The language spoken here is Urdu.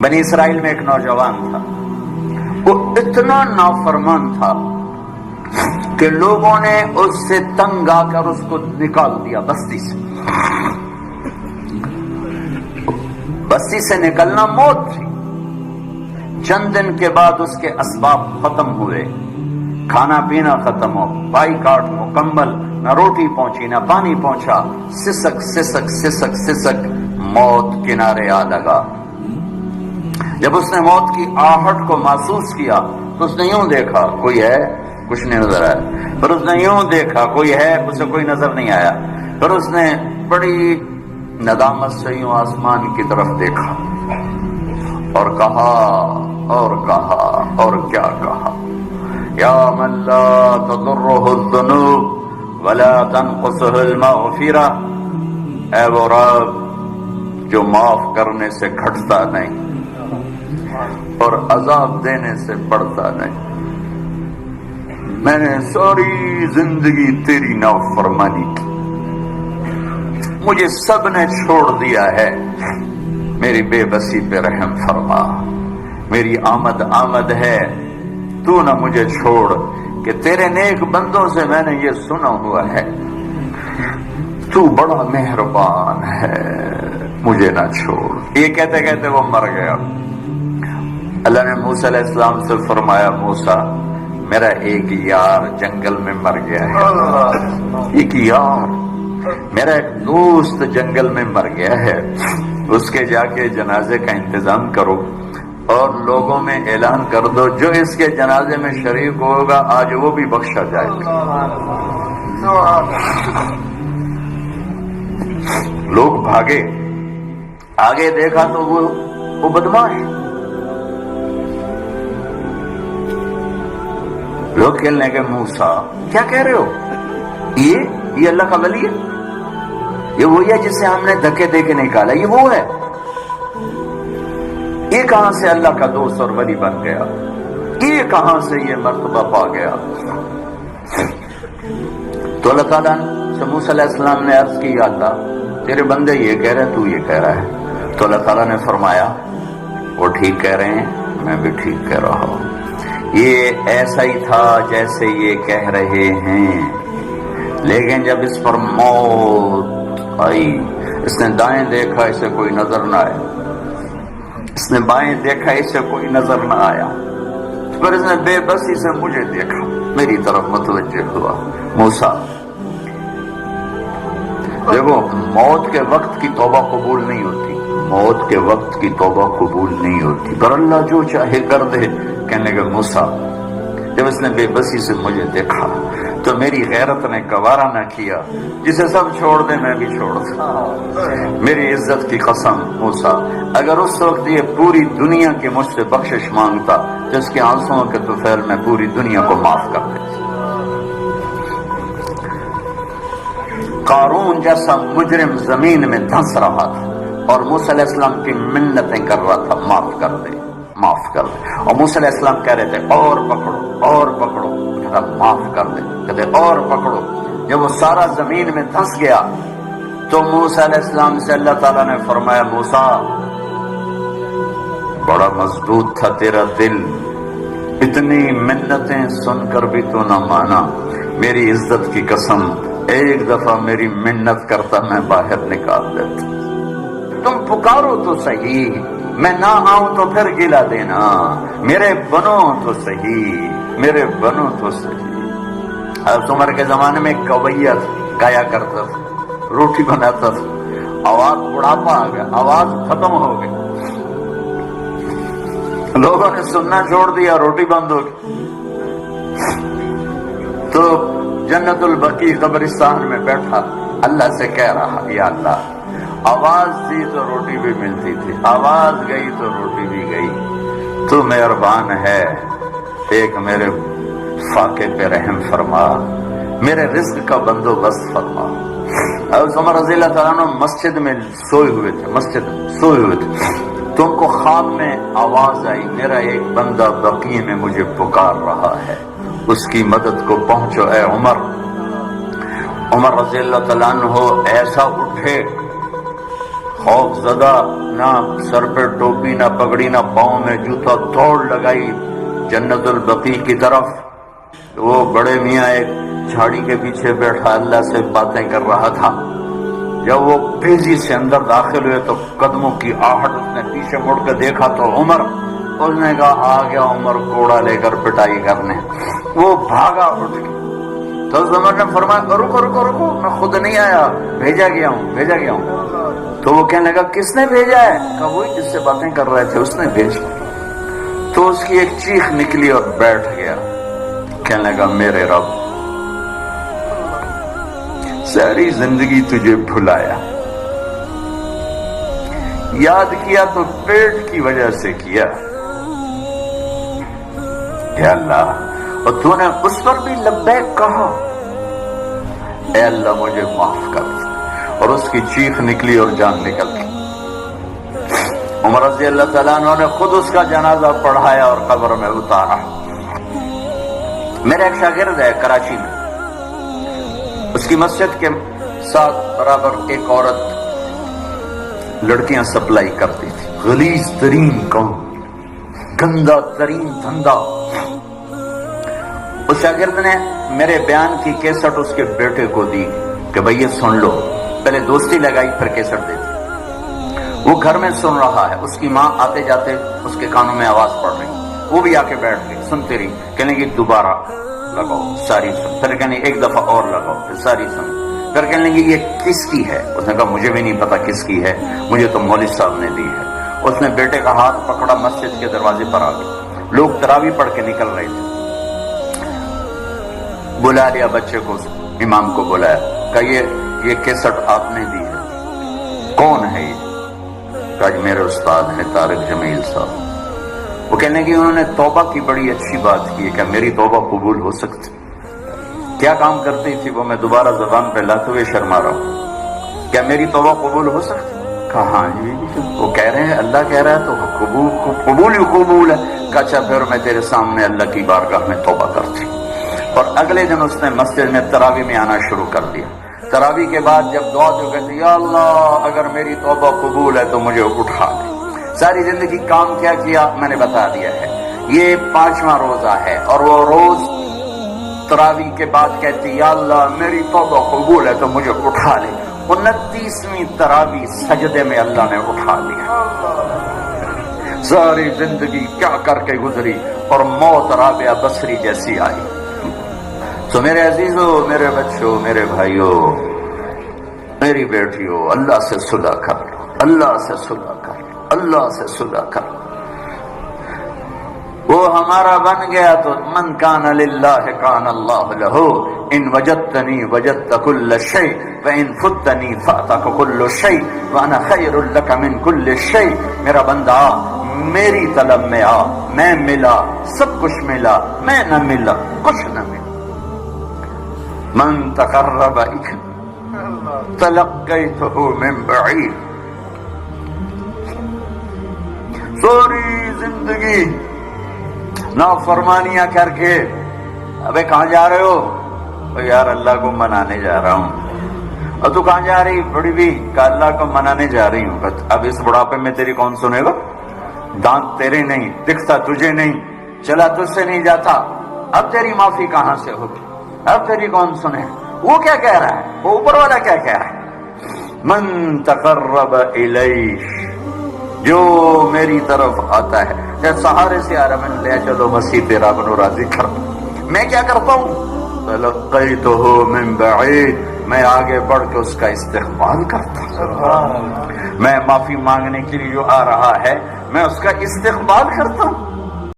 بنی اسرائیل میں ایک نوجوان تھا، وہ اتنا نافرمان تھا کہ لوگوں نے اس سے تنگ آ کر اس کو نکال دیا بستی سے۔ بستی سے نکلنا موت تھی۔ چند دن کے بعد اس کے اسباب ختم ہوئے، کھانا پینا ختم ہو، بائی کاٹ مکمل، نہ روٹی پہنچی نہ پانی پہنچا، سسک سسک سسک سسک موت کنارے آ لگا۔ جب اس نے موت کی آہٹ کو محسوس کیا تو اس نے یوں دیکھا کوئی ہے، کچھ نہیں نظر آیا۔ پھر اس نے یوں دیکھا کوئی ہے، اسے کوئی نظر نہیں آیا۔ پھر اس نے بڑی ندامت سے یوں آسمان کی طرف دیکھا اور کہا اور کیا کہا، یا من لا تضرہ الذنوب ولا تنقصہ المغفرہ، اے وہ رب جو معاف کرنے سے گھٹتا نہیں اور عذاب دینے سے بڑھتا نہیں۔ میں نے ساری زندگی تیری نافرمانی کی، مجھے سب نے چھوڑ دیا ہے، میری بے بسی پہ رحم فرما، میری آمد ہے، تو نہ مجھے چھوڑ کہ تیرے نیک بندوں سے میں نے یہ سنا ہوا ہے تو بڑا مہربان ہے، مجھے نہ چھوڑ۔ یہ کہتے کہتے وہ مر گیا۔ اللہ نے موسیٰ علیہ السلام سے فرمایا، موسیٰ میرا ایک یار جنگل میں مر گیا ہے، ایک یار میرا ایک دوست جنگل میں مر گیا ہے، اس کے جا کے جنازے کا انتظام کرو اور لوگوں میں اعلان کر دو جو اس کے جنازے میں شریک ہوگا آج وہ بھی بخشا جائے گا۔ لوگ بھاگے، آگے دیکھا تو وہ بدماش، لوگ کہنے کے موسیٰ کیا کہہ رہے ہو، یہ اللہ کا ولی ہے، یہ وہی ہے جسے ہم نے دھکے دے کے نکالا، یہ وہ ہے، یہ کہاں سے اللہ کا دوست اور ولی بن گیا، یہ کہاں سے یہ مرتبہ پا گیا؟ تو اللہ تعالیٰ سے موسیٰ علیہ السلام نے عرض کی، یا اللہ تیرے بندے یہ کہہ رہے تو یہ کہہ رہا ہے۔ تو اللہ تعالیٰ نے فرمایا وہ ٹھیک کہہ رہے ہیں، میں بھی ٹھیک کہہ رہا ہوں، یہ ایسا ہی تھا جیسے یہ کہہ رہے ہیں، لیکن جب اس پر موت آئی، اس نے دائیں دیکھا اسے کوئی نظر نہ آیا، اس نے بائیں دیکھا اسے کوئی نظر نہ آیا، پھر اس نے بے بسی سے مجھے دیکھا، میری طرف متوجہ ہوا۔ موسیٰ دیکھو، موت کے وقت کی توبہ قبول نہیں ہوتی، موت کے وقت کی توبہ قبول نہیں ہوتی، پر اللہ جو چاہے کر دے۔ کہنے لگا موسیٰ جب اس نے بے بسی سے مجھے دیکھا تو میری غیرت نے گوارا نہ کیا، جسے سب چھوڑ دے میں بھی چھوڑ دوں، میری عزت کی قسم موسیٰ اگر اس وقت یہ پوری دنیا کی مجھ سے بخشش مانگتا تو اس کے آنسوؤں کے طفیل میں پوری دنیا کو معاف کر دیتا۔ قارون جیسا مجرم زمین میں دھنس رہا تھا اور موسیٰ علیہ السلام کی منتیں کر رہا تھا، معاف کر دے معاف کر دے، اور موسیٰ علیہ السلام کہہ رہے تھے اور پکڑو، کہتا معاف کر دے، کہتے اور پکڑو۔ جب وہ سارا زمین میں دھنس گیا تو موسیٰ علیہ السلام سے اللہ تعالیٰ نے فرمایا، موسیٰ بڑا مضبوط تھا تیرا دل، اتنی منتیں سن کر بھی تو نہ مانا، میری عزت کی قسم ایک دفعہ میری منت کرتا میں باہر نکال دیتا، تم پکارو تو صحیح، میں نہ آؤں تو پھر گلا دینا، میرے بنو تو صحیح، میرے بنو تو صحیح۔ حضرت عمر کے زمانے میں کویت گایا کرتا تھا، روٹی بناتا تھا، آواز بڑھاپا آ گیا، آواز ختم ہو گئی، لوگوں نے سننا چھوڑ دیا، روٹی بند ہو گئی، تو جنت البقیع قبرستان میں بیٹھا اللہ سے کہہ رہا، یا اللہ آواز دی تو روٹی بھی ملتی تھی، آواز گئی تو روٹی بھی گئی، تو مہربان ہے، ایک میرے فاقے پہ رحم فرما، میرے رزق کا بندوبست فرما۔ حضرت عمر رضی اللہ تعالیٰ عنہ مسجد میں سوئے ہوئے تھے، تو ان کو خواب میں آواز آئی، میرا ایک بندہ بقیع میں مجھے پکار رہا ہے، اس کی مدد کو پہنچو اے عمر۔ عمر رضی اللہ تعالیٰ عنہ ایسا اٹھے، خوف زدہ، نہ سر پہ ٹوپی، نہ پگڑی، نہ پاؤں میں جوتا، دوڑ لگائی جنت البقیع کی طرف۔ وہ بڑے میاں ایک جھاڑی کے پیچھے بیٹھا اللہ سے باتیں کر رہا تھا۔ جب وہ تیزی سے اندر داخل ہوئے تو قدموں کی آہٹ، اس نے پیچھے مڑ کے دیکھا تو عمر، اس نے کہا آ گیا عمر کوڑا لے کر پٹائی کرنے۔ وہ بھاگا اٹھ کے، تو عمر نے فرمایا رکو رکو رکو، میں خود نہیں آیا، بھیجا گیا ہوں۔ تو وہ کہنے لگا کس نے بھیجا ہے؟ کہا وہی جس سے باتیں کر رہے تھے اس نے بھیجا۔ تو اس کی ایک چیخ نکلی اور بیٹھ گیا، کہنے لگا میرے رب، ساری زندگی تجھے بھلایا، یاد کیا تو پیٹ کی وجہ سے کیا، اے اللہ، اور تو نے اس پر بھی لبیک کہا، اے اللہ مجھے معاف کر۔ اور اس کی چیخ نکلی اور جان نکل گئی۔ عمر رضی اللہ تعالیٰ عنہ نے خود اس کا جنازہ پڑھایا اور قبر میں اتارا۔ میرا ایک شاگرد ہے کراچی میں، اس کی مسجد کے ساتھ برابر ایک عورت لڑکیاں سپلائی کرتی تھی، غلیظ ترین کام، گندا ترین دھندا۔ اس شاگرد نے میرے بیان کی کیسٹ اس کے بیٹے کو دی کہ بھئی یہ سن لو، پہلے دوستی لگائی پھر کیسٹ دی تھی۔ وہ گھر میں سن رہا ہے، اس کی ماں آتے جاتے اس کے کانوں میں آواز پڑ رہی، وہ بھی آ کے بیٹھ گئی، سنتی رہی، کہنے کی دوبارہ لگاؤ، ساری سن، پھر کہنے ایک دفعہ اور لگاؤ، پھر ساری سن، پھر کہنے لگی یہ کس کی ہے؟ اس نے کہا مجھے بھی نہیں پتا کس کی ہے، مجھے تو مولوی صاحب نے دی ہے۔ اس نے بیٹے کا ہاتھ پکڑا، مسجد کے دروازے پر آ گئے، لوگ تراویح پڑھ کے نکل رہے تھے، بلا لیا بچے کو، امام کو بلایا، کہا یہ کیسٹ آپ نے دی ہے، کون ہے یہ؟ کہا جی میرے استاد ہیں طارق جمیل صاحب۔ وہ کہنے کی انہوں نے توبہ کی بڑی اچھی بات کی ہے، کیا میری توبہ قبول ہو سکتی؟ کیا کام کرتی تھی وہ؟ میں دوبارہ زبان پہ لاتے ہوئے شرما رہا ہوں، کیا میری توبہ قبول ہو سکتی؟ کہا ہاں جی، وہ کہہ رہے ہیں اللہ کہہ رہا ہے تو قبول ہی قبول ہے۔ کہا اچھا پھر میں تیرے سامنے اللہ کی بارگاہ میں توبہ کرتی۔ اور اگلے دن اس نے مسجد میں تراویح میں آنا شروع کر دیا۔ تراویح کے بعد جب دعا تو کہتی یا اللہ اگر میری توبہ قبول ہے تو مجھے اٹھا دے۔ ساری زندگی کام کیا میں نے بتا دیا ہے۔ یہ 5واں روزہ ہے اور وہ روز تراویح کے بعد کہتی یا اللہ میری توبہ قبول ہے تو مجھے اٹھا لے۔ 29ویں تراویح سجدے میں اللہ نے اٹھا لیا۔ ساری زندگی کیا کر کے گزری اور موت رابعہ بصری جیسی آئی۔ تو میرے عزیزوں، میرے بچوں، میرے بھائیوں، میری بیٹیوں، اللہ سے صلح کر لو، اللہ سے صلح کر لو، اللہ سے صلح کر لو۔ وہ ہمارا بن گیا تو من کان للہ کان اللہ لہ، ان وجدتنی وجدت کل شیء وان فتنی فاتک کل شیء وانا خیر لک من کل شیء۔ میرا بندہ میری طلب میں آ، میں ملا، سب کچھ ملا، میں نہ ملا کچھ نہ ملا۔ من تقرب تلقیتہ من بعید۔ ساری زندگی نافرمانیاں کر کے ابے کہاں جا رہے ہو؟ یار اللہ کو منانے جا رہا ہوں۔ اور تو کہاں جا رہی؟ بڑی بھی کہ اللہ کو منانے جا رہی ہوں۔ اب اس بڑھاپے میں تیری کون سنے گا؟ دانت تیرے نہیں، دکھتا تجھے نہیں، چلا تجھ سے نہیں جاتا، اب تیری معافی کہاں سے ہوگی؟ اب تیری کون سنے؟ وہ کیا کہہ رہا ہے؟ وہ اوپر والا کیا کہہ رہا ہے؟ من تقرب الیہ، جو میری طرف آتا ہے، جب سہارے سے آ رہا میں لے چلو مسیح تیرا بنو راضی کر، میں کیا کرتا ہوں؟ تلقیتہ من بعید، میں آگے بڑھ کے اس کا استقبال کرتا ہوں۔ میں معافی مانگنے کے لیے جو آ رہا ہے میں اس کا استقبال کرتا ہوں۔